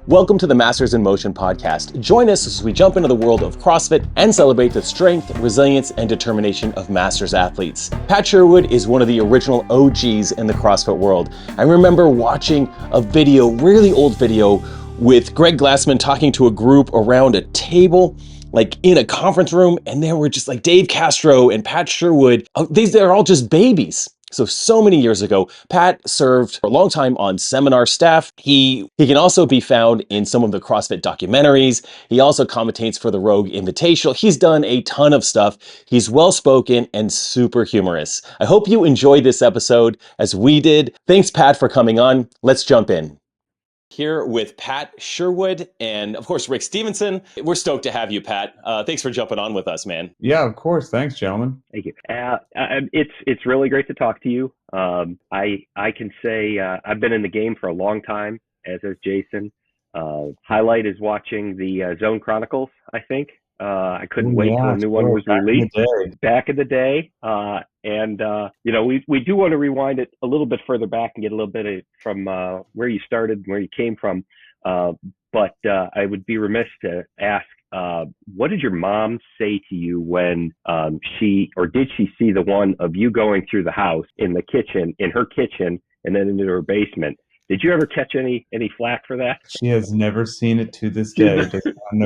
Welcome to the Masters in Motion podcast. Join us as we jump into the world of CrossFit and celebrate the strength, resilience, and determination of Masters athletes. Pat Sherwood is one of the original OGs in the CrossFit world. I remember watching a video, really old video, with Greg Glassman talking to a group around a table, like in a conference room, and there were just like Dave Castro and Pat Sherwood. They're all just babies. So many years ago, Pat served for a long time on seminar staff. He can also be found in some of the CrossFit documentaries. He also commentates for the Rogue Invitational. He's done a ton of stuff. He's well-spoken and super humorous. I hope you enjoyed this episode as we did. Thanks, Pat, for coming on. Let's jump in. Here with Pat Sherwood and, of course, Rick Stevenson. We're stoked to have you, Pat. Thanks for jumping on with us, man. Yeah, of course. Thanks, gentlemen. Thank you. It's really great to talk to you. I can say I've been in the game for a long time, as has Jason. Highlight is watching the Zone Chronicles, I think. I couldn't wait till a new one was released back in the day. We do want to rewind it a little bit further back and get a little bit from where you started, where you came from. But I would be remiss to ask, what did your mom say to you when did she see the one of you going through the house in her kitchen, and then into her basement? Did you ever catch any flack for that? She has never seen it to this day.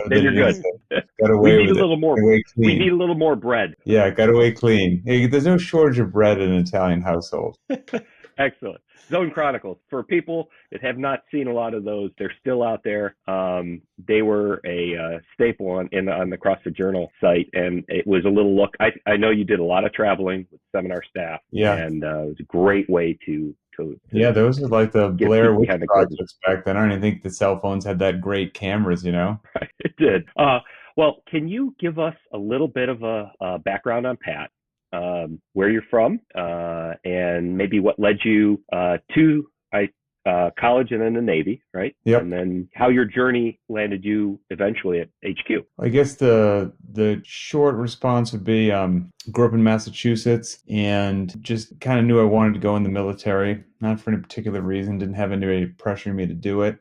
Then you're good. Got away we need with a little more. We need a little more bread. Yeah, got away clean. Hey, there's no shortage of bread in an Italian household. Excellent. Zone Chronicles. For people that have not seen a lot of those, they're still out there. They were a staple on the CrossFit Journal site, and it was a little look. I know you did a lot of traveling with seminar staff. Yeah, and it was a great way to those are like the Blair Witch Projects back then. I don't even think the cell phones had that great cameras, Right, it did. Well, can you give us a little bit of a background on Pat, where you're from, and maybe what led you to college and then the Navy, right? Yep. And then how your journey landed you eventually at HQ. I guess the short response would be grew up in Massachusetts and just kind of knew I wanted to go in the military, not for any particular reason, didn't have anybody pressuring me to do it.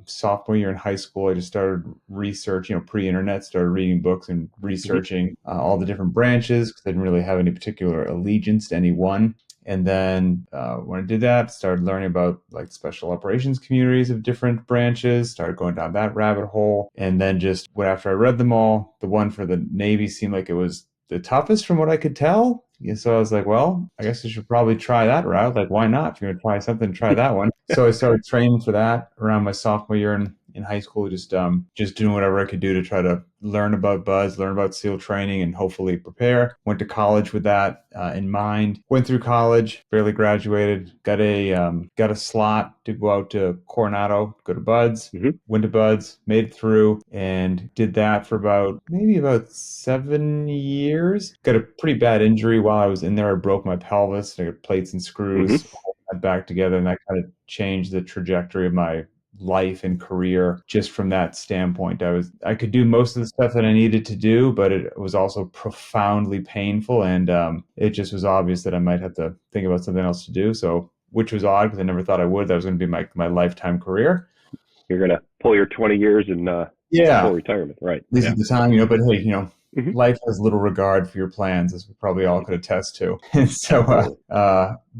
Sophomore year in high school, I just started research, pre-internet, started reading books and researching all the different branches because I didn't really have any particular allegiance to any one. And then when I did that, started learning about like special operations communities of different branches, started going down that rabbit hole. And then just after I read them all, the one for the Navy seemed like it was the toughest from what I could tell. Yeah, so I was like, well, I guess I should probably try that route. Like, why not? If you're going to try something, try that one. So I started training for that around my sophomore year in high school, just doing whatever I could do to try to learn about BUD/S, learn about SEAL training, and hopefully prepare. Went to college with that in mind. Went through college, barely graduated, got a slot to go out to Coronado, go to BUD/S. Went to BUD/S, made it through, and did that for about 7 years. Got a pretty bad injury while I was in there. I broke my pelvis. I got plates and screws, holding that back together, and that kind of changed the trajectory of my life and career just from that standpoint. I could do most of the stuff that I needed to do, but it was also profoundly painful, and it just was obvious that I might have to think about something else to do. So, which was odd because I never thought I would. That was going to be my lifetime career. You're going to pull your 20 years in full retirement, right? At least at the time, but hey, life has little regard for your plans, as we probably all could attest to. And so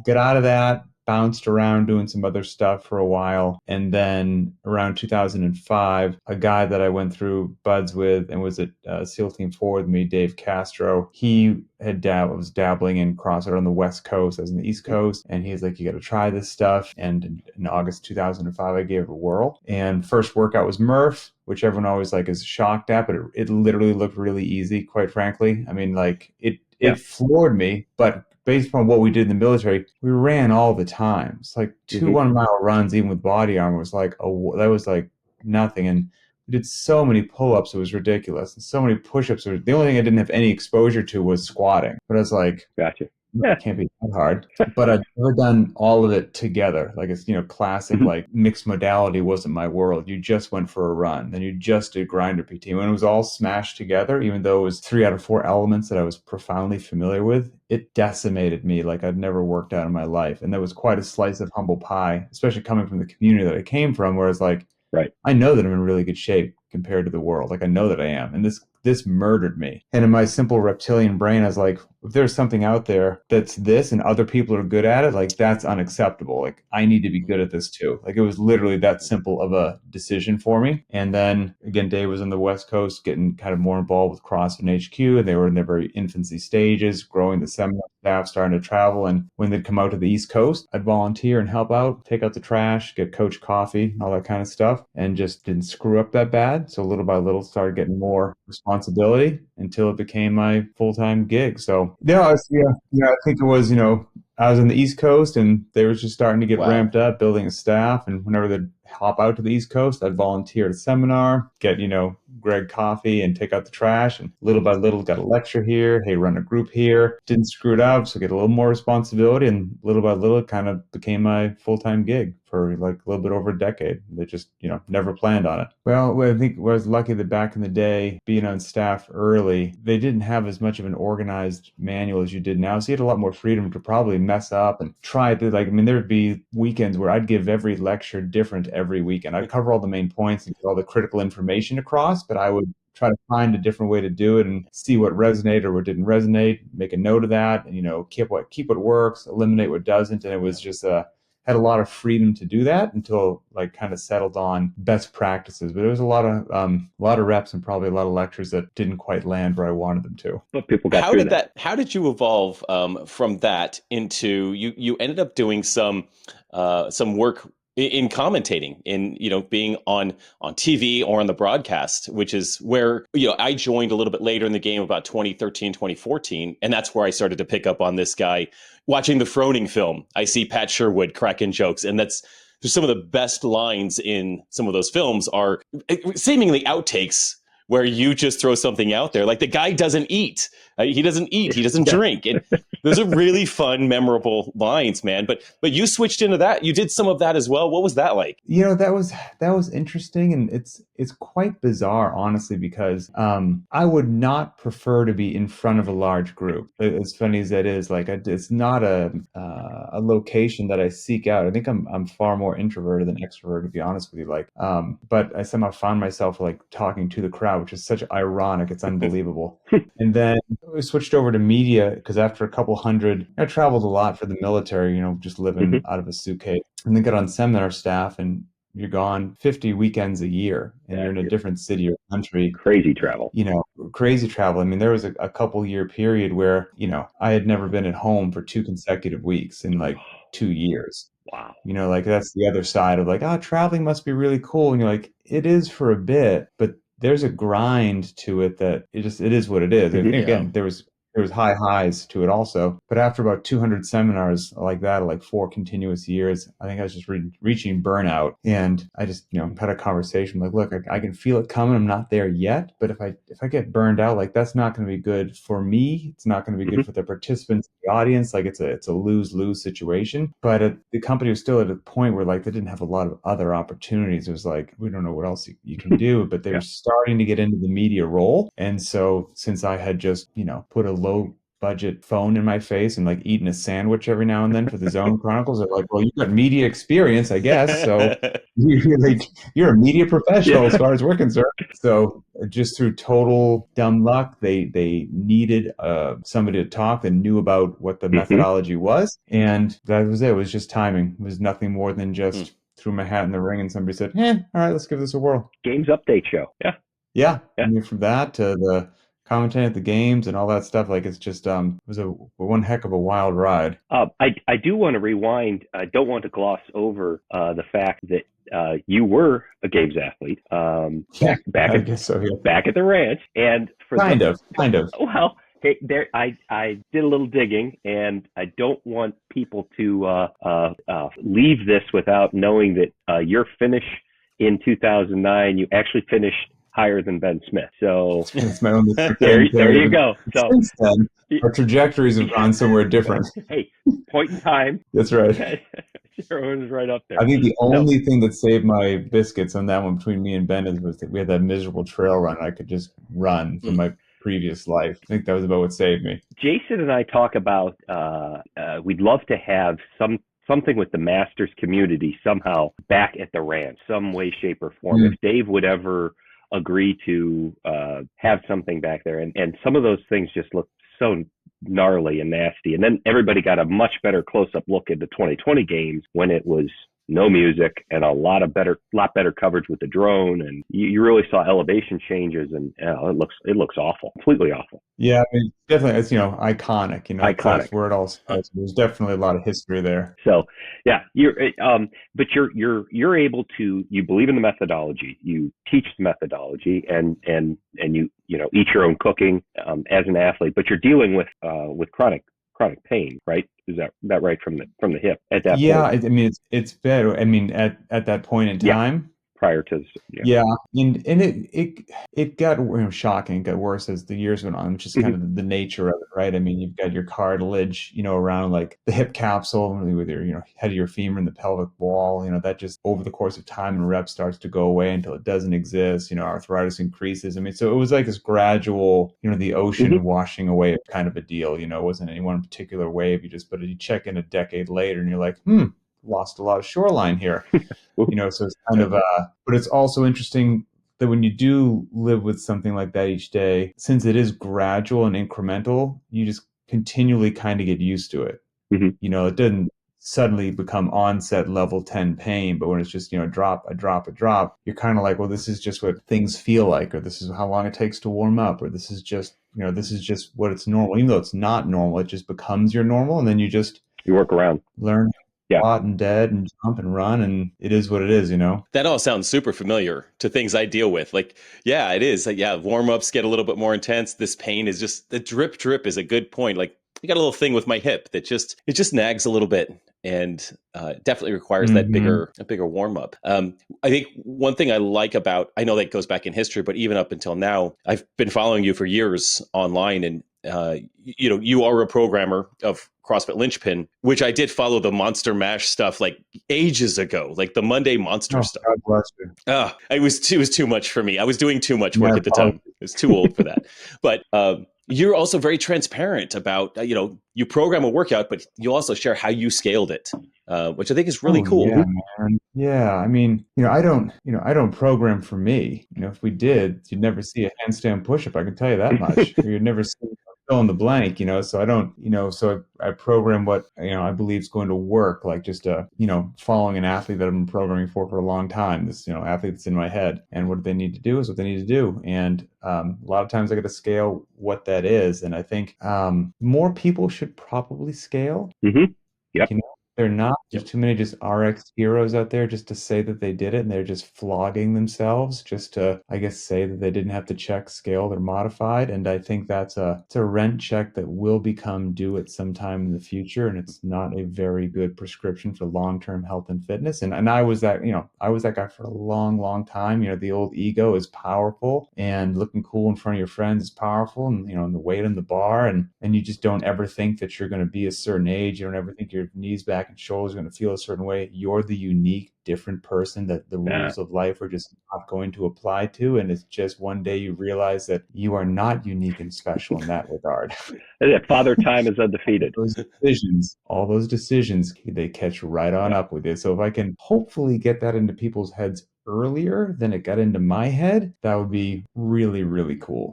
get out of that, bounced around doing some other stuff for a while. And then around 2005, a guy that I went through BUD/S with and was at SEAL Team 4 with me, Dave Castro, he was dabbling in CrossFit on the West Coast. I was on the East Coast. And he's like, you got to try this stuff. And in August 2005, I gave it a whirl. And first workout was Murph, which everyone always is shocked at, but it literally looked really easy, quite frankly. I mean, it floored me, but based upon what we did in the military, we ran all the time. It's like 2 1-mile runs, even with body armor, was that was like nothing. And we did so many pull-ups, it was ridiculous. And so many push-ups. The only thing I didn't have any exposure to was squatting. But I was like, gotcha. It can't be that hard. But I've never done all of it together. Like it's, classic, like mixed modality wasn't my world. You just went for a run. Then you just did grinder PT. When it was all smashed together, even though it was 3 out of 4 elements that I was profoundly familiar with, it decimated me like I'd never worked out in my life. And that was quite a slice of humble pie, especially coming from the community that I came from, where it's like, Right. I know that I'm in really good shape compared to the world. Like I know that I am. And this murdered me. And in my simple reptilian brain, I was like, if there's something out there that's this and other people are good at it, like that's unacceptable. Like I need to be good at this too. Like it was literally that simple of a decision for me. And then again, Dave was on the West Coast getting kind of more involved with CrossFit HQ, and they were in their very infancy stages, growing the seminar staff, starting to travel. And when they'd come out to the East Coast, I'd volunteer and help out, take out the trash, get coach coffee, all that kind of stuff, and just didn't screw up that bad. So little by little started getting more responsibility until it became my full-time gig. So I think it was, I was on the East Coast and they were just starting to get ramped up, building a staff. And whenever they'd hop out to the East Coast, I'd volunteer at a seminar, get, Greg coffee and take out the trash. And little by little got a lecture here. Hey, run a group here. Didn't screw it up. So get a little more responsibility. And little by little, it kind of became my full-time gig for like a little bit over a decade. They just, never planned on it. Well, I think I was lucky that back in the day, being on staff early, they didn't have as much of an organized manual as you did now. So you had a lot more freedom to probably mess up and try to there'd be weekends where I'd give every lecture different every weekend. I'd cover all the main points and get all the critical information across, but I would try to find a different way to do it and see what resonated or what didn't resonate, make a note of that, and, keep what works, eliminate what doesn't. And it was just had a lot of freedom to do that until like kind of settled on best practices. But it was a lot of reps and probably a lot of lectures that didn't quite land where I wanted them to. But people got through that. How did you evolve from that into you ended up doing some work in commentating, in being on TV or on the broadcast, which is where I joined a little bit later in the game, about 2013, 2014, and that's where I started to pick up on this guy. Watching the Froning film, I see Pat Sherwood cracking jokes, and that's some of the best lines in some of those films are seemingly outtakes where you just throw something out there. Like the guy doesn't eat. He doesn't eat. He doesn't drink. And those are really fun, memorable lines, man. But you switched into that. You did some of that as well. What was that like? That was interesting, and it's quite bizarre, honestly, because I would not prefer to be in front of a large group. As funny as that is, like it's not a location that I seek out. I think I'm far more introverted than extroverted, to be honest with you. Like, but I somehow found myself like talking to the crowd, which is such ironic. It's unbelievable. And then we switched over to media because after a couple hundred, I traveled a lot for the military, just living out of a suitcase, and then got on seminar staff, and you're gone 50 weekends a year and you're in a different city or country. Crazy travel. Crazy travel. I mean, there was a couple year period where, I had never been at home for 2 consecutive weeks in like 2 years. Wow. Like that's the other side of like, traveling must be really cool. And you're like, it is for a bit, but there's a grind to it that it is what it is. And again, there was high highs to it also. But after about 200 seminars like that, like 4 continuous years, I think I was just reaching burnout. And I just, had a conversation like, look, I can feel it coming. I'm not there yet. But if I get burned out, like that's not going to be good for me. It's not going to be good for the participants, the audience. Like it's a lose-lose situation. But the company was still at a point where like they didn't have a lot of other opportunities. It was like, we don't know what else you can do, but they were starting to get into the media role. And so since I had just, put a low budget phone in my face and like eating a sandwich every now and then for the Zone Chronicles, they're like, well, you've got media experience, I guess. So you're a media professional as far as we're concerned. So just through total dumb luck, they needed somebody to talk that knew about what the methodology was. And that was it. It was just timing. It was nothing more than just threw my hat in the ring and somebody said, all right, let's give this a whirl. Games update show. Yeah. I mean, from that to the commentating at the games and all that stuff, like it's just it was one heck of a wild ride. I do want to rewind. I don't want to gloss over the fact that you were a games athlete. Back at the ranch, and for kind of. Well, hey, there I did a little digging, and I don't want people to leave this without knowing that your finish in 2009, you actually finished higher than Ben Smith. So it's my only there you go. So since then, our trajectories have gone somewhere different. Hey, point in time. That's right. Everyone's right up there. I think the only thing that saved my biscuits on that one between me and Ben was that we had that miserable trail run. I could just run from my previous life. I think that was about what saved me. Jason and I talk about we'd love to have some something with the masters community somehow back at the ranch, some way, shape, or form. If Dave would ever agree to have something back there, and some of those things just look so gnarly and nasty. And then everybody got a much better close-up look at the 2020 games when it was no music and a lot better coverage with the drone, and you really saw elevation changes, and it looks awful, completely awful. Yeah, I mean, definitely, it's iconic. Iconic. That's where it all starts. There's definitely a lot of history there. So yeah, but you're able to, you believe in the methodology, you teach the methodology, and you eat your own cooking as an athlete, but you're dealing with chronic pain, right? Is that right from the hip at that point? Yeah, I mean, it's better. I mean, at that point in time. Prior to Yeah, and it got shocking. It got worse as the years went on, which is kind of the nature of it, right? I mean, you've got your cartilage, around like the hip capsule with your head of your femur and the pelvic wall. That just over the course of time and reps starts to go away until it doesn't exist. Arthritis increases. I mean, so it was like this gradual, the ocean washing away kind of a deal. It wasn't any one particular wave. But you check in a decade later and you're like, lost a lot of shoreline here. So it's kind of but it's also interesting that when you do live with something like that each day, since it is gradual and incremental, you just continually kind of get used to it. It doesn't suddenly become onset level 10 pain, but when it's just, a drop, you're kind of like, well, this is just what things feel like, or this is how long it takes to warm up, or this is just what it's normal. Even though it's not normal, it just becomes your normal. And then you work around, learn squat and dead and jump and run, and it is what it is, That all sounds super familiar to things I deal with. Like, yeah, it is. Yeah, warm-ups get a little bit more intense. This pain is just, the drip is a good point. Like, I got a little thing with my hip that it just nags a little bit, and definitely requires that bigger warm-up. I think one thing I like about, I know that goes back in history, but even up until now, I've been following you for years online, and you are a programmer of CrossFit Lynchpin, which I did follow the Monster Mash stuff like ages ago, like the Monday Monster stuff. God bless you. It was too much for me. I was doing too much work at the time. I was too old for that. But you're also very transparent about, you program a workout, but you also share how you scaled it, which I think is really cool. Yeah, man. Yeah. I mean, I don't program for me. If we did, you'd never see a handstand push-up. I can tell you that much. You'd never see fill in the blank, so I don't, so I program what, I believe is going to work, like just, following an athlete that I've been programming for a long time, this, athlete that's in my head, and what they need to do is what they need to do. And a lot of times I got to scale what that is. And I think more people should probably scale. Yep. They're not. There's too many just RX heroes out there just to say that they did it, and they're just flogging themselves just to, I guess, say that they didn't have to check scaled or modified. And I think it's a rent check that will become due at some time in the future, and it's not a very good prescription for long-term health and fitness. And I was that guy for a long, long time. The old ego is powerful, and looking cool in front of your friends is powerful, and and the weight on the bar, and you just don't ever think that you're going to be a certain age. You don't ever think your knees, back, and shoulders are going to feel a certain way. You're the unique, different person that the rules of life are just not going to apply to. And it's just one day you realize that you are not unique and special in that regard. Father Time is undefeated. All those decisions, they catch right on up with it. So if I can hopefully get that into people's heads earlier than it got into my head, that would be really, really cool.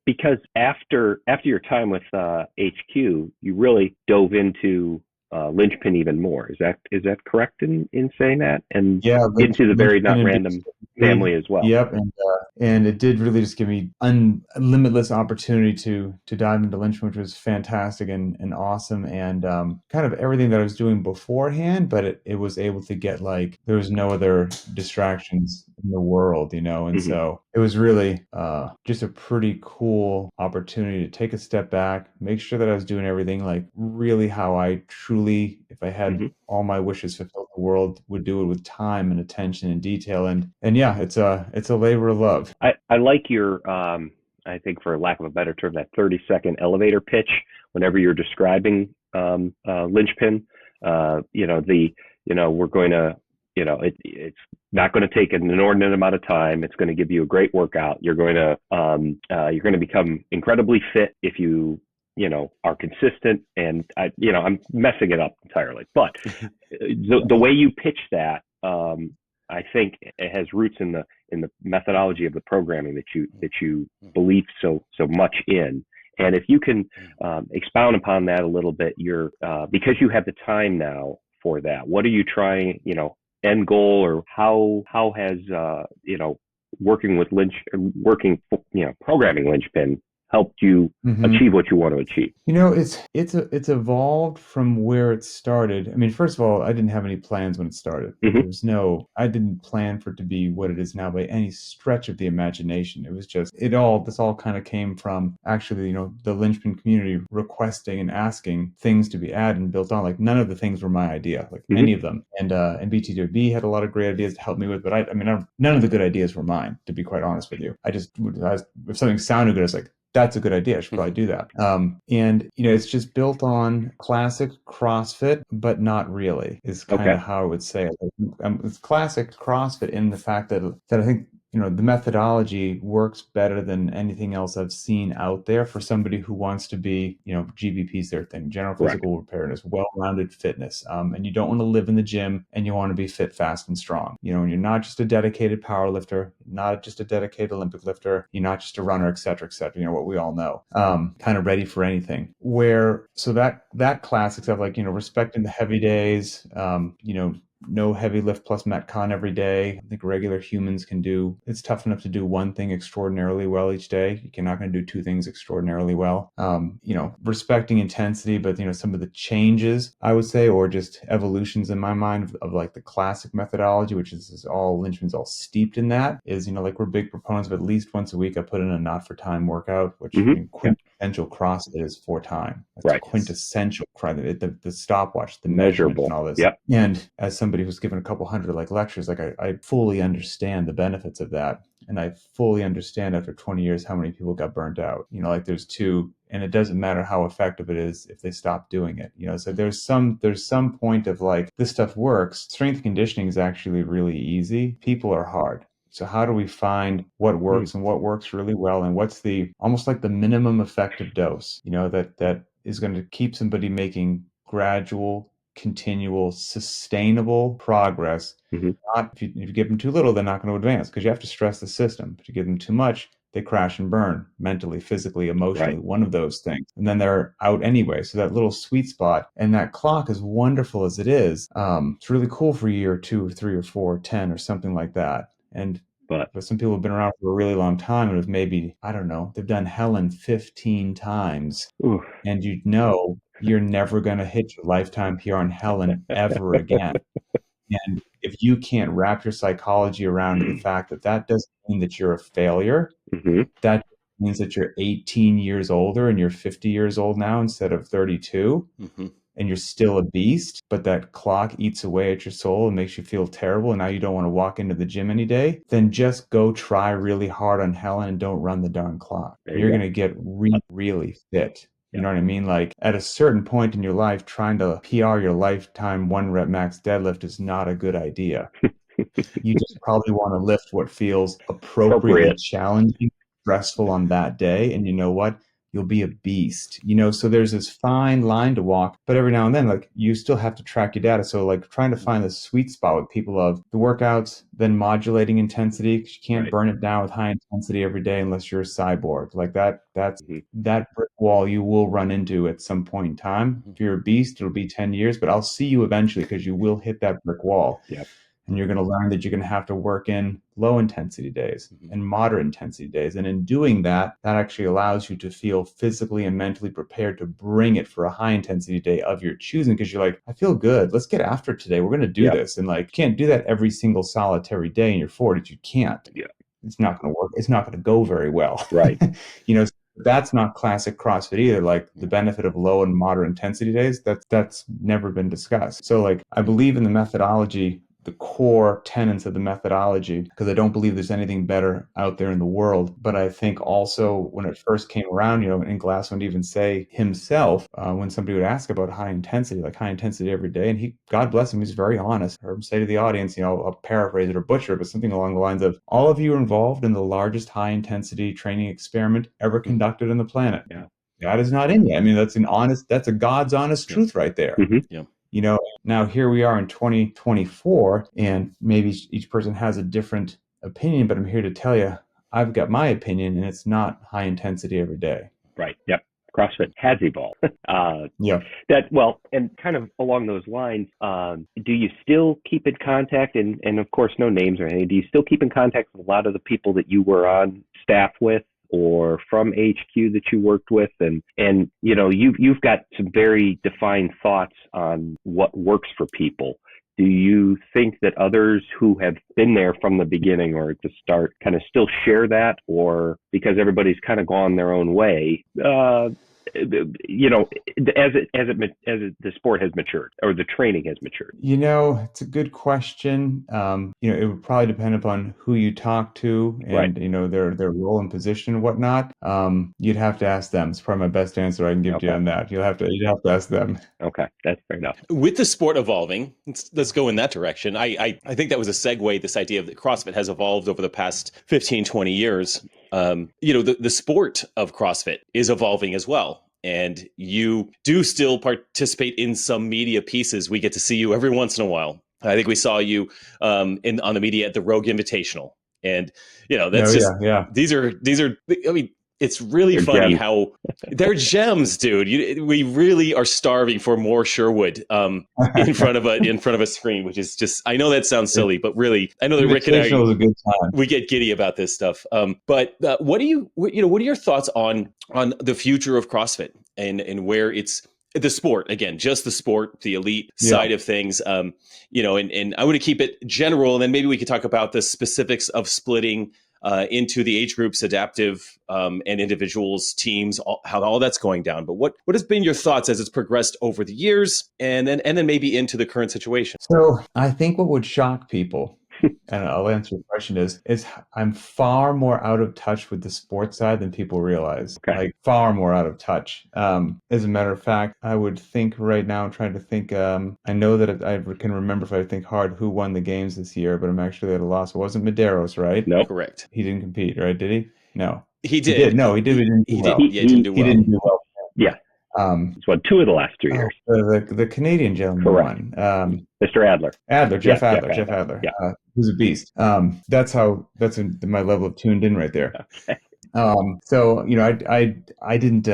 Because after your time with HQ, you really dove into Lynchpin even more. Is that correct in saying that? And into the very not random family as well. Yep, and it did really just give me limitless opportunity to dive into Lynchpin, which was fantastic and awesome, and kind of everything that I was doing beforehand, but it was able to get, like, there was no other distractions in the world, and so it was really just a pretty cool opportunity to take a step back, make sure that I was doing everything like really how I truly, if I had all my wishes fulfilled, the world would do it with time and attention and detail. And yeah, it's a labor of love. I like your I think, for lack of a better term, that 30-second elevator pitch whenever you're describing Lynchpin. We're going to, it's not going to take an inordinate amount of time. It's going to give you a great workout. You're going to become incredibly fit if you are consistent. And I'm messing it up entirely, but the way you pitch that, I think it has roots in the methodology of the programming that you believe so much in. And if you can expound upon that a little bit, because you have the time now for that, what are you trying, end goal, or how has programming Lynchpin helped you achieve what you want to achieve? It's evolved from where it started. I mean, first of all, I didn't have any plans when it started. I didn't plan for it to be what it is now by any stretch of the imagination. It was just, this all kind of came from actually, the Lynchpin community requesting and asking things to be added and built on. Like, none of the things were my idea, like any of them. And BTWB had a lot of great ideas to help me with, but none of the good ideas were mine, to be quite honest with you. If something sounded good, I was like, that's a good idea. I should probably do that. And it's just built on classic CrossFit, but not really, is kind of how I would say it. It's classic CrossFit in the fact that I think the methodology works better than anything else I've seen out there for somebody who wants to be, GBP's their thing, general physical preparedness, well-rounded fitness. And you don't want to live in the gym, and you want to be fit, fast, and strong. And you're not just a dedicated power lifter, not just a dedicated Olympic lifter, you're not just a runner, et cetera, what we all know. Kind of ready for anything. So that classic stuff, like, respecting the heavy days, no heavy lift plus Metcon every day. I think regular humans can do, it's tough enough to do one thing extraordinarily well each day. You're not going to do two things extraordinarily well. Respecting intensity, but, some of the changes, I would say, or just evolutions in my mind of like the classic methodology, which is all Lynchpin's all steeped in that, is, like, we're big proponents of at least once a week I put in a not for time workout, which quintessential CrossFit is for time. That's quintessential CrossFit, the stopwatch, the measurable, and all this. Yep. And as somebody who's given a couple hundred lectures, I fully understand the benefits of that. And I fully understand after 20 years how many people got burnt out. There's two, and it doesn't matter how effective it is if they stop doing it. So there's some point of like, this stuff works. Strength conditioning is actually really easy. People are hard. So how do we find what works and what works really well, and what's almost like the minimum effective dose, that is going to keep somebody making gradual, continual, sustainable progress. Not if you give them too little, they're not going to advance, because you have to stress the system. If you give them too much, they crash and burn mentally, physically, emotionally, one of those things. And then they're out anyway. So that little sweet spot, and that clock, as wonderful as it is, it's really cool for a year or 2 or 3 or 4 or 10 or something like that. But some people have been around for a really long time and have maybe, I don't know, they've done Helen 15 times. And you're never going to hit your lifetime PR on Helen ever again. And if you can't wrap your psychology around the fact that doesn't mean that you're a failure, that means that you're 18 years older and you're 50 years old now instead of 32. And you're still a beast, but that clock eats away at your soul and makes you feel terrible, and now you don't want to walk into the gym any day, then just go try really hard on Helen and don't run the darn clock. You're going to get really fit. You know what I mean? Like, at a certain point in your life, trying to PR your lifetime 1 rep max deadlift is not a good idea. You just probably want to lift what feels appropriately challenging, stressful on that day. And you know what? You'll be a beast, so there's this fine line to walk, but every now and then, like, you still have to track your data. So like, trying to find the sweet spot with people of the workouts, then modulating intensity, because you can't burn it down with high intensity every day unless you're a cyborg. Like that's that brick wall you will run into at some point in time. If you're a beast, it'll be 10 years, but I'll see you eventually, because you will hit that brick wall. And you're going to learn that you're going to have to work in low intensity days and moderate intensity days. And in doing that, that actually allows you to feel physically and mentally prepared to bring it for a high intensity day of your choosing, because you're like, I feel good. Let's get after it today. We're going to do this. And like, you can't do that every single solitary day in your 40s. You can't. It's not going to work. It's not going to go very well. That's not classic CrossFit either. Like, the benefit of low and moderate intensity days, that's never been discussed. So like, I believe in the methodology, the core tenets of the methodology, because I don't believe there's anything better out there in the world. But I think also when it first came around, and Glass would even say himself, when somebody would ask about high intensity every day, and God bless him, he's very honest. I heard him say to the audience, I'll paraphrase it or butcher it, but something along the lines of, all of you are involved in the largest high intensity training experiment ever conducted on the planet. God is not in you. I mean, that's a God's honest truth right there. Mm-hmm. Yeah. You know, now here we are in 2024, and maybe each person has a different opinion, but I'm here to tell you, I've got my opinion, and it's not high intensity every day. Right. Yep. CrossFit has evolved. Yeah. And kind of along those lines, do you still keep in contact? And of course, no names or anything. Do you still keep in contact with a lot of the people that you were on staff with, or from HQ that you worked with? And you've got some very defined thoughts on what works for people. Do you think that others who have been there from the beginning or at the start kind of still share that, or because everybody's kind of gone their own way, the sport has matured or the training has matured? It's a good question. It would probably depend upon who you talk to and, their role and position and whatnot. You'd have to ask them. It's probably my best answer I can give to you on that. You'd have to ask them. Okay, that's fair enough. With the sport evolving, let's go in that direction. I think that was a segue, this idea of that CrossFit has evolved over the past 15, 20 years. The sport of CrossFit is evolving as well. And you do still participate in some media pieces. We get to see you every once in a while. I think we saw you on the media at the Rogue Invitational. And, these are, I mean, it's really They're funny gems. how they're gems, dude. We really are starving for more Sherwood in front of a screen, which is just, I know that sounds silly, but really, I know that Rick and I, was a good time. We get giddy about this stuff. But what are your thoughts on the future of CrossFit and where it's the sport, again, just the sport, the elite side of things, and I want to keep it general, and then maybe we could talk about the specifics of splitting into the age groups, adaptive and individuals, teams, how all that's going down. But what has been your thoughts as it's progressed over the years, and then maybe into the current situation? So I think what would shock people, and I'll answer the question, is I'm far more out of touch with the sports side than people realize. Okay. Like far more out of touch. As a matter of fact, I would think right now, I'm trying to think, I know that I can remember if I think hard who won the games this year, but I'm actually at a loss. It wasn't Medeiros, right? No. Correct. He didn't compete, right? Did he? No. He did. No, he did. He didn't do well. He didn't do well. Yeah. He's won 2 of the last 2 years. The Canadian gentleman Correct. won. Mr. Adler. Jeff Adler. Yeah. Who's a beast. That's my level of tuned in right there. Okay. So I didn't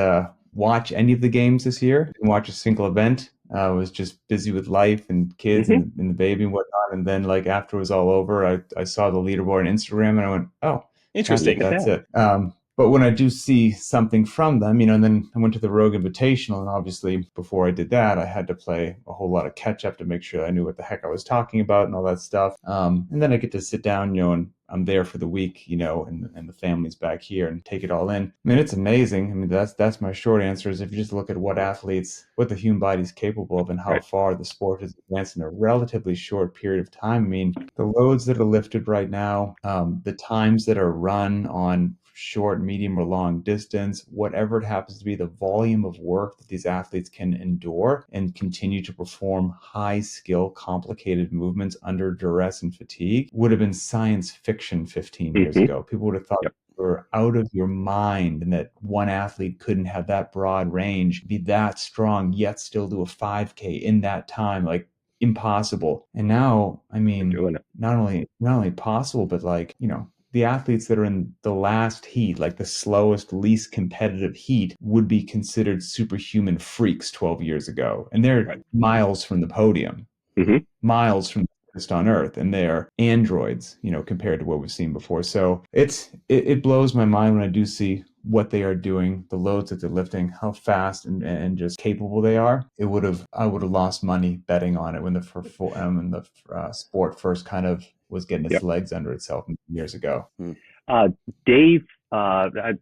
watch any of the games this year. Didn't watch a single event. I was just busy with life and kids and the baby and whatnot. And then after it was all over, I saw the leaderboard on Instagram and I went, oh, interesting. That's it. But when I do see something from them, and then I went to the Rogue Invitational, and obviously before I did that, I had to play a whole lot of catch up to make sure I knew what the heck I was talking about and all that stuff. And then I get to sit down, and I'm there for the week, and the family's back here and take it all in. I mean, it's amazing. I mean, that's my short answer is if you just look at what the human body's capable of and how far the sport has advanced in a relatively short period of time. I mean, the loads that are lifted right now, the times that are run on short, medium, or long distance, whatever it happens to be, the volume of work that these athletes can endure and continue to perform high skill, complicated movements under duress and fatigue would have been science fiction 15 years ago. People would have thought you were out of your mind and that one athlete couldn't have that broad range, be that strong, yet still do a 5K in that time. Impossible. And now, I mean, not only possible, but the athletes that are in the last heat, the slowest, least competitive heat, would be considered superhuman freaks 12 years ago. And they're miles from the podium, miles from the highest on earth, and they're androids, compared to what we've seen before. So it blows my mind when I do see what they are doing, the loads that they're lifting, how fast and just capable they are. I would have lost money betting on it when the sport first kind of was getting its legs under itself years ago. Dave, I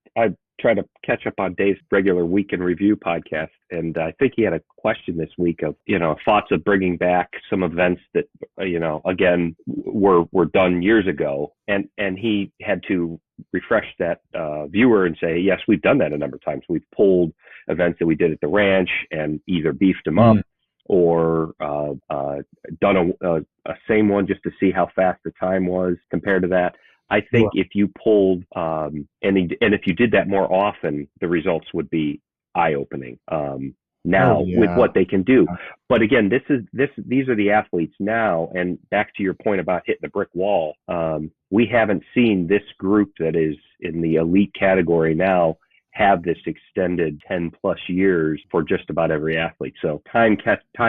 try to catch up on Dave's regular Week in Review podcast, and I think he had a question this week of thoughts of bringing back some events that again were done years ago, and he had to refresh that viewer and say, yes, we've done that a number of times. We've pulled events that we did at the ranch and either beefed them up or done a same one just to see how fast the time was compared to that. I think if you pulled and if you did that more often, the results would be eye-opening Oh now with yeah. what they can do. But again, these are the athletes now. And back to your point about hitting the brick wall, we haven't seen this group that is in the elite category now have this extended 10 plus years for just about every athlete. So time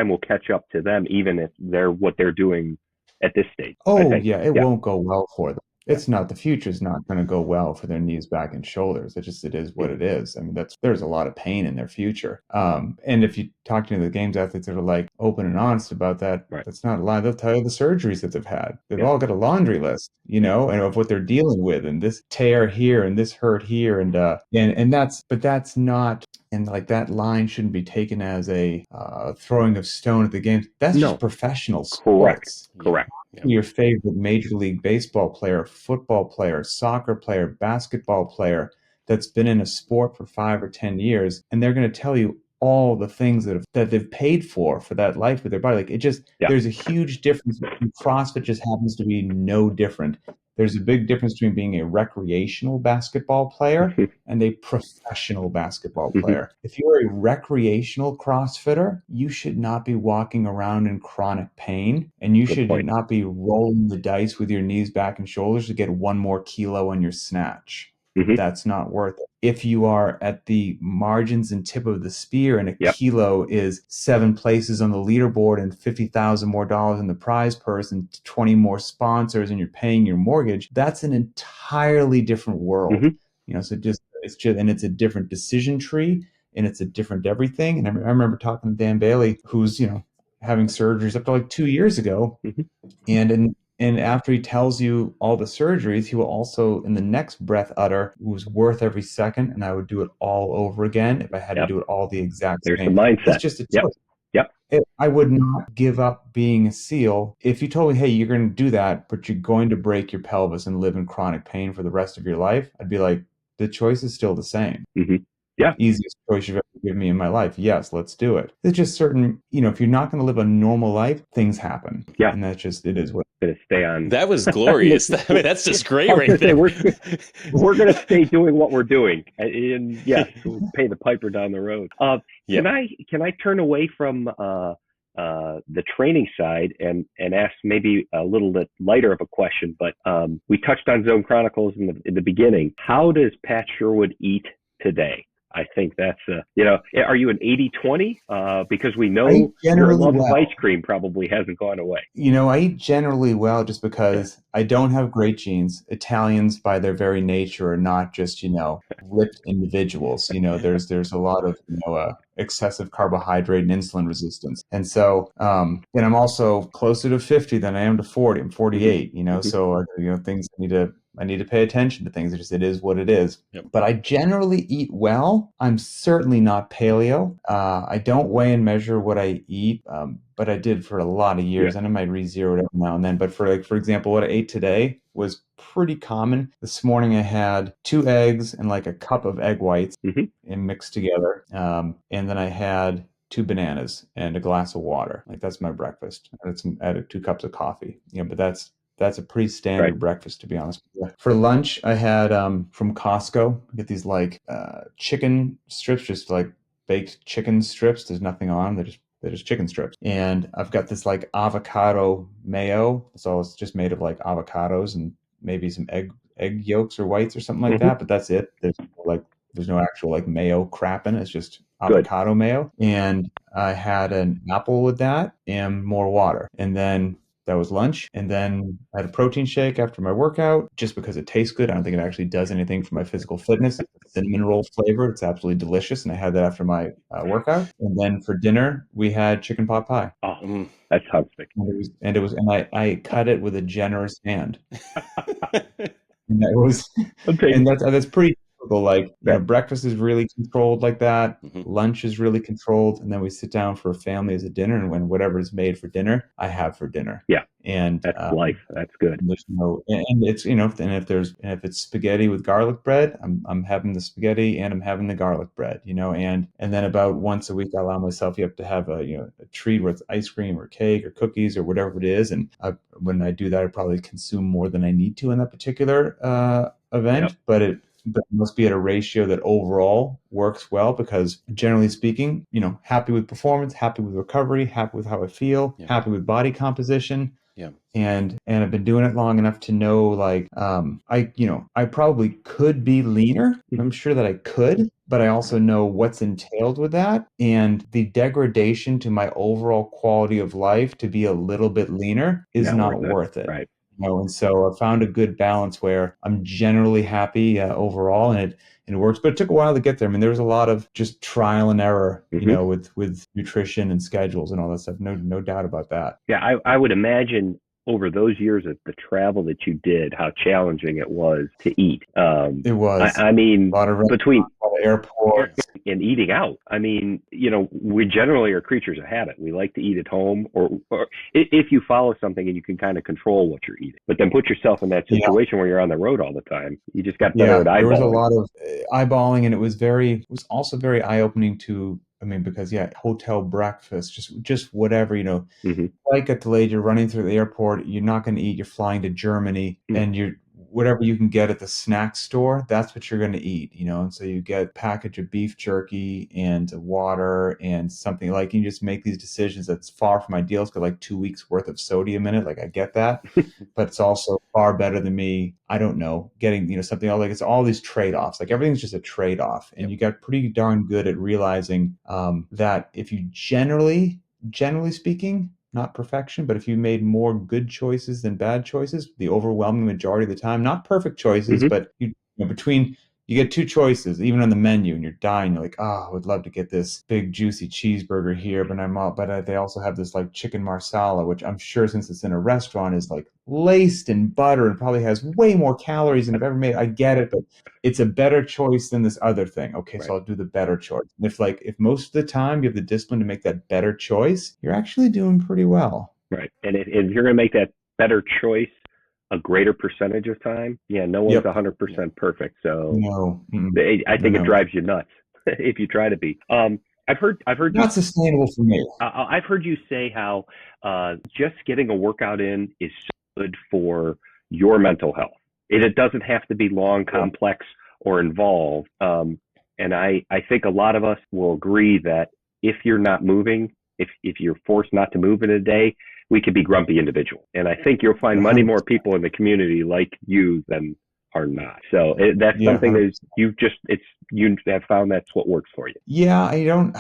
will catch up to them, even if what they're doing at this stage, I Oh think. yeah, it Yeah. won't go well for them. Yeah. It's not, the future's not going to go well for their knees, back, and shoulders. It is what it is. I mean, there's a lot of pain in their future. And if you talk to the games athletes that are like open and honest about that, Right. that's not a lie. They'll tell you the surgeries that they've had. They've Yeah. all got a laundry list, and of what they're dealing with, and this tear here and this hurt here, and that's not. And like that line shouldn't be taken as a throwing of stone at the games. That's No. just professional Correct. sports. Correct. Yeah. Your favorite Major League Baseball player, football player, soccer player, basketball player that's been in a sport for 5 or 10 years, and they're going to tell you all the things that they've paid for that life with their body. Like, there's a huge difference. CrossFit just happens to be no different. There's a big difference between being a recreational basketball player and a professional basketball player. If you're a recreational CrossFitter, you should not be walking around in chronic pain, and you should not be rolling the dice with your knees, back, and shoulders to get 1 more kilo on your snatch. That's not worth it. If you are at the margins and tip of the spear, and a kilo is 7 places on the leaderboard and $50,000 more in the prize purse and 20 more sponsors, and you're paying your mortgage, that's an entirely different world. So it's a different decision tree, and it's a different everything. And I remember talking to Dan Bailey, who's having surgeries up to like 2 years ago, and after he tells you all the surgeries, he will also, in the next breath, utter, "It was worth every second, and I would do it all over again if I had to do it all the exact same." There's the mindset. It's just a choice. I would not give up being a SEAL. If you told me, hey, you're going to do that, but you're going to break your pelvis and live in chronic pain for the rest of your life, I'd be like, the choice is still the same. Easiest choice you've ever given me in my life. Yes, let's do it. It's just certain, if you're not going to live a normal life, things happen. And that's just, it is what. Going to stay on. That was glorious. I mean, that's just great right there. We're going to stay doing what we're doing, and yes, we'll pay the piper down the road. Can I turn away from the training side and ask maybe a little bit lighter of a question? But we touched on Zone Chronicles in the beginning. How does Pat Sherwood eat today? I think that's, are you an 80-20? Because we know your love of ice cream probably hasn't gone away. I eat generally well, just because I don't have great genes. Italians, by their very nature, are not just, ripped individuals. There's a lot of, excessive carbohydrate and insulin resistance. And so, and I'm also closer to 50 than I am to 40. I'm 48, so, things I need to pay attention to things. It is what it is. But I generally eat well. I'm certainly not paleo. I don't weigh and measure what I eat, but I did for a lot of years, and I might re-zero it every now and then. But for example, what I ate today was pretty common. This morning I had 2 eggs and like a cup of egg whites and mixed together. And then I had 2 bananas and a glass of water. Like, that's my breakfast. I added 2 cups of coffee. But that's a pretty standard breakfast, to be honest with you. For lunch, I had from Costco, I get these like chicken strips, just like baked chicken strips. There's nothing on them. They're just chicken strips. And I've got this like avocado mayo. So it's just made of like avocados and maybe some egg yolks or whites or something like that. But that's it. There's no actual like mayo crap in it. It's just avocado mayo. And I had an apple with that and more water. And then that was lunch. And then I had a protein shake after my workout, just because it tastes good. I don't think it actually does anything for my physical fitness. It's a cinnamon roll flavor. It's absolutely delicious. And I had that after my workout. And then for dinner, we had chicken pot pie. Oh, that sounds sick. And I cut it with a generous hand. And that's pretty typical. Like, breakfast is really controlled like that. Lunch is really controlled. And then we sit down for a family as a dinner. And when whatever is made for dinner, I have for dinner. And that's life. That's good. There's and it's, if it's spaghetti with garlic bread, I'm having the spaghetti and I'm having the garlic bread, and then about once a week, I allow myself to have a treat, where it's ice cream or cake or cookies or whatever it is. And when I do that, I probably consume more than I need to in that particular event, but but it must be at a ratio that overall works well, because generally speaking, happy with performance, happy with recovery, happy with how I feel, happy with body composition. Yeah. And I've been doing it long enough to know, like, I probably could be leaner. I'm sure that I could, but I also know what's entailed with that, and the degradation to my overall quality of life to be a little bit leaner is not worth it. Right. And so I found a good balance where I'm generally happy overall, and it works. But it took a while to get there. I mean, there was a lot of just trial and error, with nutrition and schedules and all that stuff. No doubt about that. Yeah, I would imagine over those years of the travel that you did, how challenging it was to eat. It was. I mean, a lot of between a lot of airports and eating out. I mean, we generally are creatures of habit. We like to eat at home, or if you follow something and you can kind of control what you're eating. But then put yourself in that situation where you're on the road all the time. You just got better at eyeballing. There was a lot of eyeballing, and it was also very eye-opening to. I mean, because hotel breakfast, just whatever, flight got delayed, you're running through the airport, you're not going to eat, you're flying to Germany, and you're whatever you can get at the snack store, that's what you're going to eat, and so you get a package of beef jerky and water and something, like, you just make these decisions that's far from ideal. It's got like 2 weeks worth of sodium in it, like, I get that, but it's also far better than me, I don't know, getting, something else. Like, it's all these trade-offs, like everything's just a trade-off, and you got pretty darn good at realizing that if you generally speaking, not perfection, but if you made more good choices than bad choices, the overwhelming majority of the time, not perfect choices, but you get two choices, even on the menu, and you're dying. You're like, oh, I would love to get this big juicy cheeseburger here, but they also have this like chicken marsala, which I'm sure, since it's in a restaurant, is like laced in butter and probably has way more calories than I've ever made. I get it, but it's a better choice than this other thing. Okay, so I'll do the better choice. And if most of the time you have the discipline to make that better choice, you're actually doing pretty well. Right. And if you're going to make that better choice a greater percentage of time, no one's 100% perfect. So no. I think it drives you nuts if you try to be. I've heard not sustainable for me. I've heard you say how just getting a workout in is so good for your mental health. It doesn't have to be long, complex, or involved. And I think a lot of us will agree that if you're not moving, if you're forced not to move in a day, we could be grumpy individuals. And I think you'll find many more people in the community like you than are not. So that's something that you have found that's what works for you. Yeah, I don't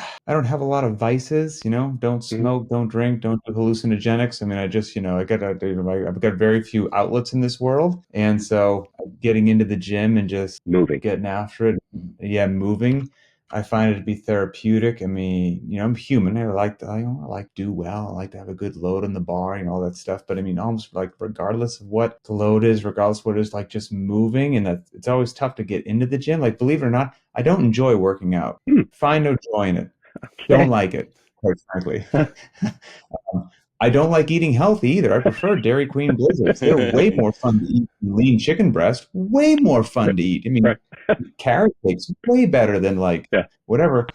have a lot of vices, don't smoke, don't drink, don't do hallucinogenics. I mean, I just, I've got very few outlets in this world. And so getting into the gym and just getting after it. Yeah, moving. I find it to be therapeutic. I mean, I'm human. I like to do well. I like to have a good load on the bar and all that stuff. But I mean, almost like regardless of what the load is, regardless of what it is, like just moving. And it's always tough to get into the gym. Like, believe it or not, I don't enjoy working out. Find no joy in it. Okay. Don't like it, quite frankly. I don't like eating healthy either. I prefer Dairy Queen Blizzards. They're way more fun to eat than lean chicken breast. Way more fun to eat. I mean, carrot cake's way better than whatever.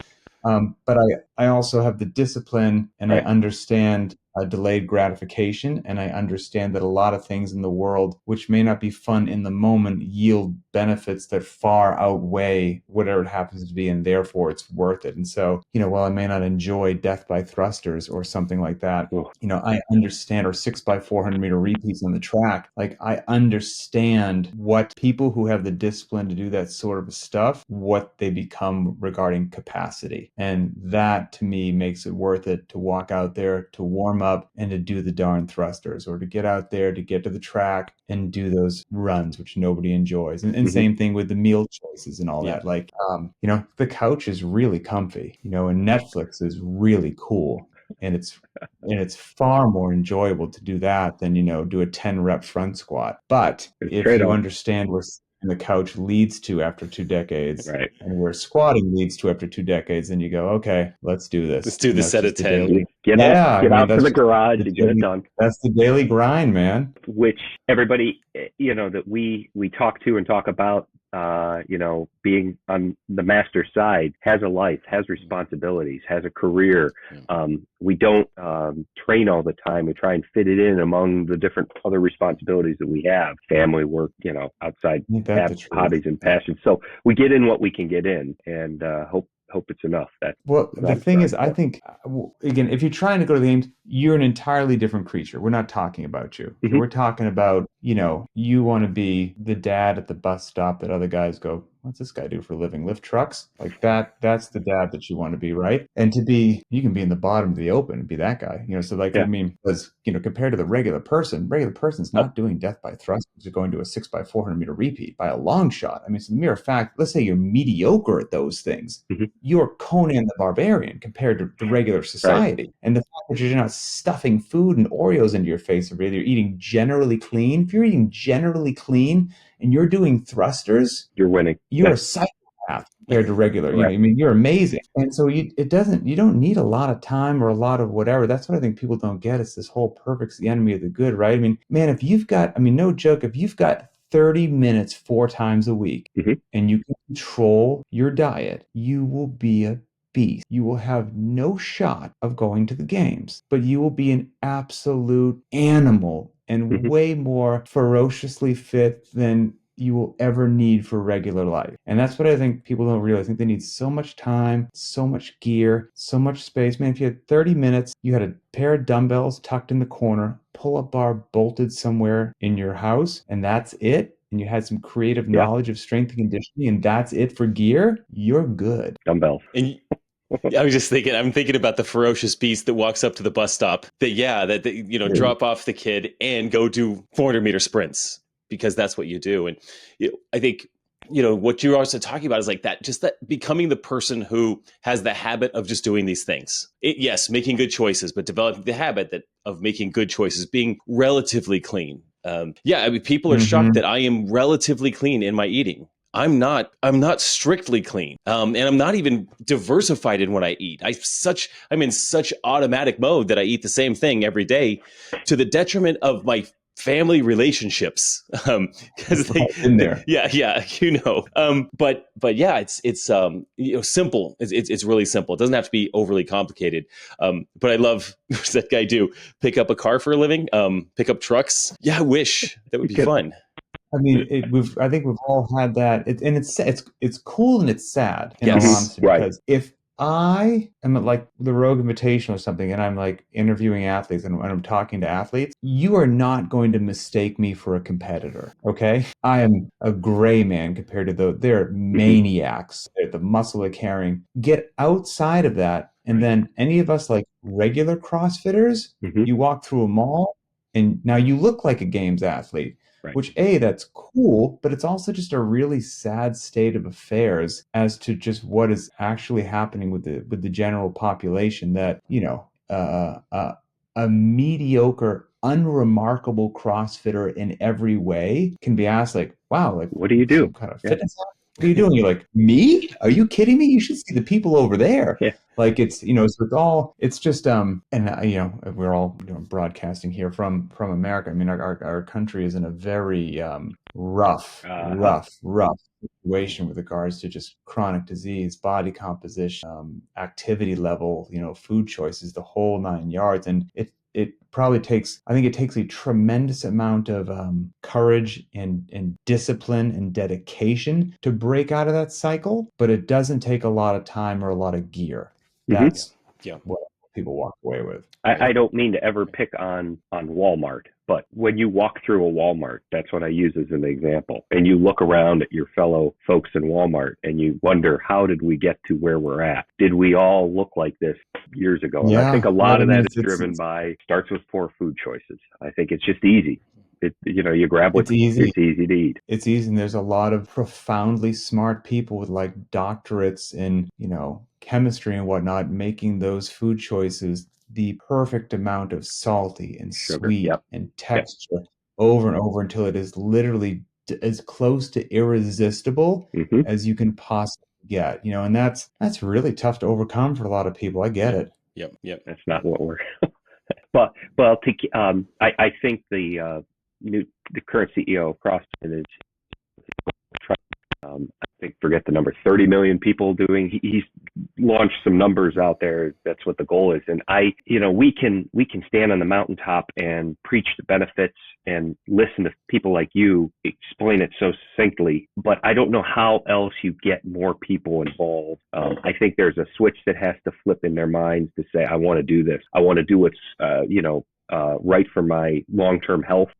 But I also have the discipline, and I understand delayed gratification, and I understand that a lot of things in the world, which may not be fun in the moment, yield benefits that far outweigh whatever it happens to be, and therefore it's worth it. And so, while I may not enjoy death by thrusters or something like that, I understand, or 6x400 meter repeats on the track. Like, I understand what people who have the discipline to do that sort of stuff, what they become regarding capacity. And that, to me, makes it worth it to walk out there, to warm up, and to do the darn thrusters, or to get out there, to get to the track and do those runs, which nobody enjoys. And same thing with the meal choices and all that. Like, the couch is really comfy, and Netflix is really cool. And it's far more enjoyable to do that than, do a 10 rep front squat. But if you understand where the couch leads to after 2 decades, and where squatting leads to after 2 decades, then you go, okay, let's do this. Let's do the set of 10. Get out to the garage and get it done. That's the daily grind, man. Which everybody, that we talk to and talk about being on the master side, has a life, has responsibilities, has a career. We don't train all the time. We try and fit it in among the different other responsibilities that we have, family, work, outside hobbies and passions. So we get in what we can get in, and hope it's enough. The thing is, I think, again, if you're trying to go to the games, you're an entirely different creature. We're not talking about you. Mm-hmm. We're talking about, you want to be the dad at the bus stop that other guys go, what's this guy do for a living? Lift trucks? Like that's the dad that you want to be, right? And you can be in the bottom of the open and be that guy, so like, I mean, because, compared to the regular person's not doing death by thrust. They're going to a 6x400 meter repeat by a long shot. I mean, it's the mere fact, let's say you're mediocre at those things. Mm-hmm. You're Conan the Barbarian compared to the regular society. Right. And the fact that you're not stuffing food and Oreos into your face every day, you're eating generally clean. If you're eating generally clean and you're doing thrusters, you're winning. You're a psychopath compared to regular. Right. You're amazing. And so you don't need a lot of time or a lot of whatever. That's what I think people don't get. It's this whole perfect's the enemy of the good, right? I mean, man, if you've got 30 minutes 4 times a week, mm-hmm. and you can control your diet, you will be a beast. You will have no shot of going to the games, but you will be an absolute animal and mm-hmm. way more ferociously fit than you will ever need for regular life. And that's what I think people don't realize. I think they need so much time, so much gear, so much space. Man, if you had 30 minutes, you had a pair of dumbbells tucked in the corner, pull-up bar bolted somewhere in your house, and that's it, and you had some creative knowledge of strength and conditioning, and that's it for gear, you're good. Dumbbells. And I was just I'm thinking about the ferocious beast that walks up to the bus stop drop off the kid and go do 400 meter sprints, because that's what you do. And I think, what you're also talking about is like that becoming the person who has the habit of just doing these things. Yes, making good choices, but developing the habit of making good choices, being relatively clean. People are mm-hmm. shocked that I am relatively clean in my eating. I'm not strictly clean. And I'm not even diversified in what I eat. I'm in such automatic mode that I eat the same thing every day, to the detriment of my family relationships. Because in there. But yeah, it's simple. It's really simple. It doesn't have to be overly complicated. But I love, what's that guy do? Pick up a car for a living? Pick up trucks? Yeah, I wish that would be fun. I mean, I think we've all had that, it's cool and it's sad, in all honesty, because if I am at like the Rogue Invitational or something, and I'm like interviewing athletes and I'm talking to athletes, you are not going to mistake me for a competitor, okay? I am a gray man compared to they're maniacs. They're the muscle they're carrying. Get outside of that, and then any of us like regular CrossFitters, mm-hmm. you walk through a mall, and now you look like a games athlete. Right. Which, that's cool, but it's also just a really sad state of affairs as to just what is actually happening with the general population. That a mediocre, unremarkable CrossFitter in every way can be asked, like, "Wow, like, what do you do? Some kind of fitness? What are you doing?" You're like, "Me? Are you kidding me? You should see the people over there." Yeah. Like so it's just we're all broadcasting here from America. I mean, our country is in a very rough situation with regards to just chronic disease, body composition, activity level, food choices, the whole 9 yards. And it probably takes a tremendous amount of courage and discipline and dedication to break out of that cycle, but it doesn't take a lot of time or a lot of gear. That's what people walk away with. I don't mean to ever pick on Walmart, but when you walk through a Walmart, that's what I use as an example. And you look around at your fellow folks in Walmart and you wonder, how did we get to where we're at? Did we all look like this years ago? And I think a lot of that is driven by, starts with poor food choices. I think it's just easy. You grab what's easy. It's easy to eat. It's easy. And there's a lot of profoundly smart people with like doctorates in, chemistry and whatnot, making those food choices the perfect amount of salty and sweet and texture over and over until it is literally as close to irresistible mm-hmm. as you can possibly get. And that's really tough to overcome for a lot of people. I get it. Yep. That's not what we're. But I think the current CEO of CrossFit is I think, forget the number, 30 million people doing. He's launched some numbers out there. That's what the goal is. And we can stand on the mountaintop and preach the benefits and listen to people like you explain it so succinctly, but I don't know how else you get more people involved. I think there's a switch that has to flip in their minds to say, I want to do this. I want to do what's, right for my long-term health.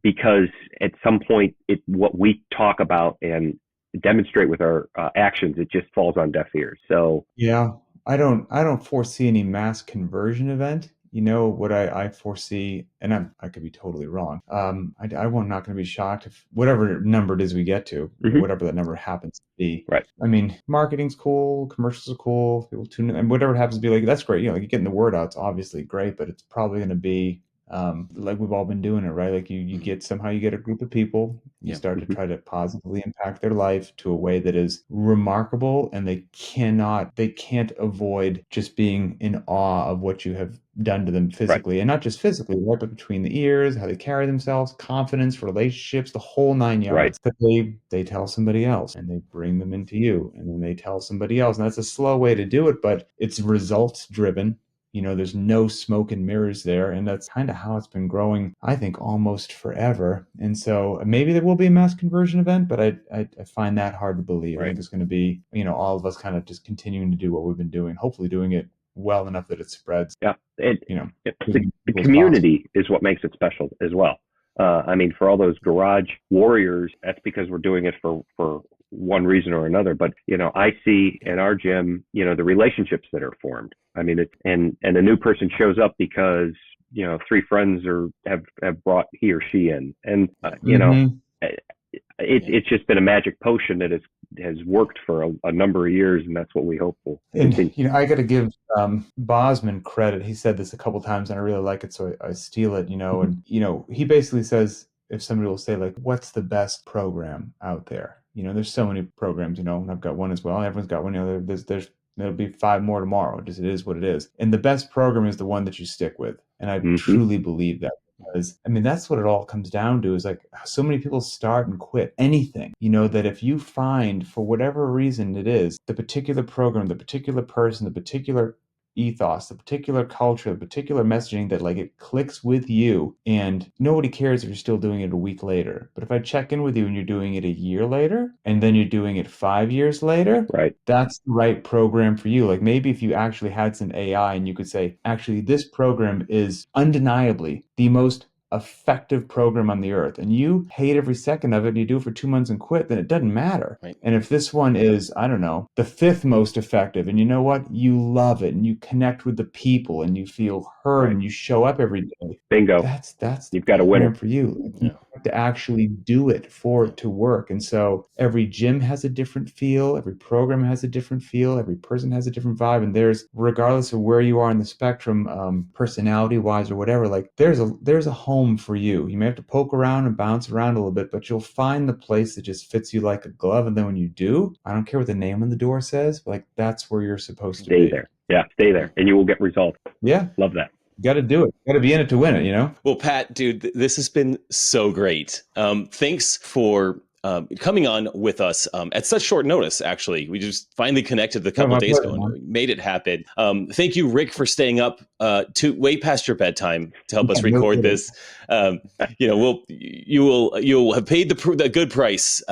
Because at some point, what we talk about and demonstrate with our actions, it just falls on deaf ears. So yeah, I don't foresee any mass conversion event. What I foresee, and I could be totally wrong. I'm not going to be shocked if whatever number it is we get to, whatever that number happens to be. Right. I mean, marketing's cool, commercials are cool, people tune in, and whatever it happens to be, like, that's great. Like, getting the word out, it's obviously great, but it's probably going to be like we've all been doing it, right? Like you get a group of people, you start to try to positively impact their life to a way that is remarkable, and they can't avoid just being in awe of what you have done to them physically, right. And not just physically, right, but between the ears, how they carry themselves, confidence, relationships, the whole 9 yards. Right. That they tell somebody else, and they bring them into you, and then they tell somebody else, and that's a slow way to do it, but it's results driven. There's no smoke and mirrors there. And that's kind of how it's been growing, I think, almost forever. And so maybe there will be a mass conversion event, but I find that hard to believe. Right. I think it's going to be, all of us kind of just continuing to do what we've been doing, hopefully doing it well enough that it spreads. Yeah. The community is what makes it special as well. For all those garage warriors, that's because we're doing it for one reason or another. But, I see in our gym, the relationships that are formed. And a new person shows up because, 3 friends have brought he or she in. And, it's just been a magic potion that has worked for a number of years. And that's what we hope will continue. And, I got to give Bosman credit. He said this a couple times and I really like it. So I steal it, and, he basically says, if somebody will say, like, what's the best program out there? There's so many programs, and I've got one as well. Everyone's got one. There'll be 5 more tomorrow. It is what it is. And the best program is the one that you stick with. And I truly believe that. Because, that's what it all comes down to, is like so many people start and quit anything, that if you find, for whatever reason it is, the particular program, the particular person, the particular ethos, the particular culture, the particular messaging that, like, it clicks with you, and nobody cares if you're still doing it a week later. But if I check in with you and you're doing it a year later, and then you're doing it 5 years later, right, that's the right program for you. Like, maybe if you actually had some AI and you could say, actually, this program is undeniably the most effective program on the earth, and you hate every second of it, and you do it for 2 months and quit, then it doesn't matter. Right. And if this one is, I don't know, the 5th most effective, and you know what, you love it, and you connect with the people, and you feel heard, right, and you show up every day, bingo, that's you've got a winner for you. You have to actually do it for it to work. And so every gym has a different feel, every program has a different feel, every person has a different vibe, and there's, regardless of where you are in the spectrum, personality wise or whatever, like there's a home for you. You may have to poke around and bounce around a little bit, but you'll find the place that just fits you like a glove. And then when you do, I don't care what the name on the door says, but, like, that's where you're supposed to be. Stay there. Yeah, stay there, and you will get results. Yeah. Love that. Got to do it. Got to be in it to win it, Well, Pat, dude, this has been so great. Thanks for coming on with us at such short notice. Actually, we just finally connected a couple of days ago and made it happen. Thank you, Rick, for staying up to way past your bedtime to help us record this. You'll have paid the good price.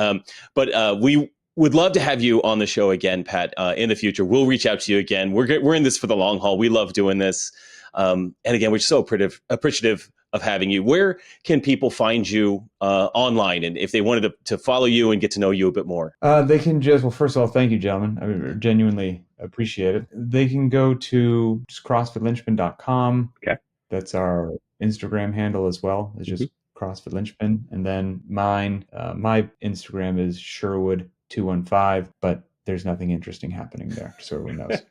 But we would love to have you on the show again, Pat, in the future. We'll reach out to you again. We're in this for the long haul. We love doing this. And again, we're so appreciative of having you. Where can people find you online, and if they wanted to follow you and get to know you a bit more? They can first of all, thank you, gentlemen. I genuinely appreciate it. They can go to just CrossFitLynchpin.com. Okay. That's our Instagram handle as well. It's just CrossFit Lynchpin. And then mine, my Instagram is Sherwood215, but there's nothing interesting happening there, so everyone knows.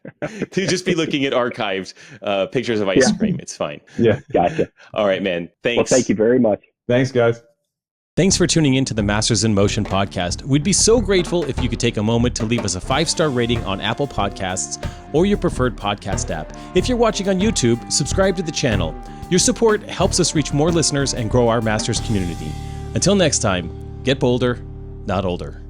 You just be looking at archived pictures of ice cream. It's fine. Yeah. Gotcha. All right, man. Thanks. Well, thank you very much. Thanks, guys. Thanks for tuning in to the Masters in Motion podcast. We'd be so grateful if you could take a moment to leave us a 5-star rating on Apple Podcasts or your preferred podcast app. If you're watching on YouTube, subscribe to the channel. Your support helps us reach more listeners and grow our Masters community. Until next time, get bolder, not older.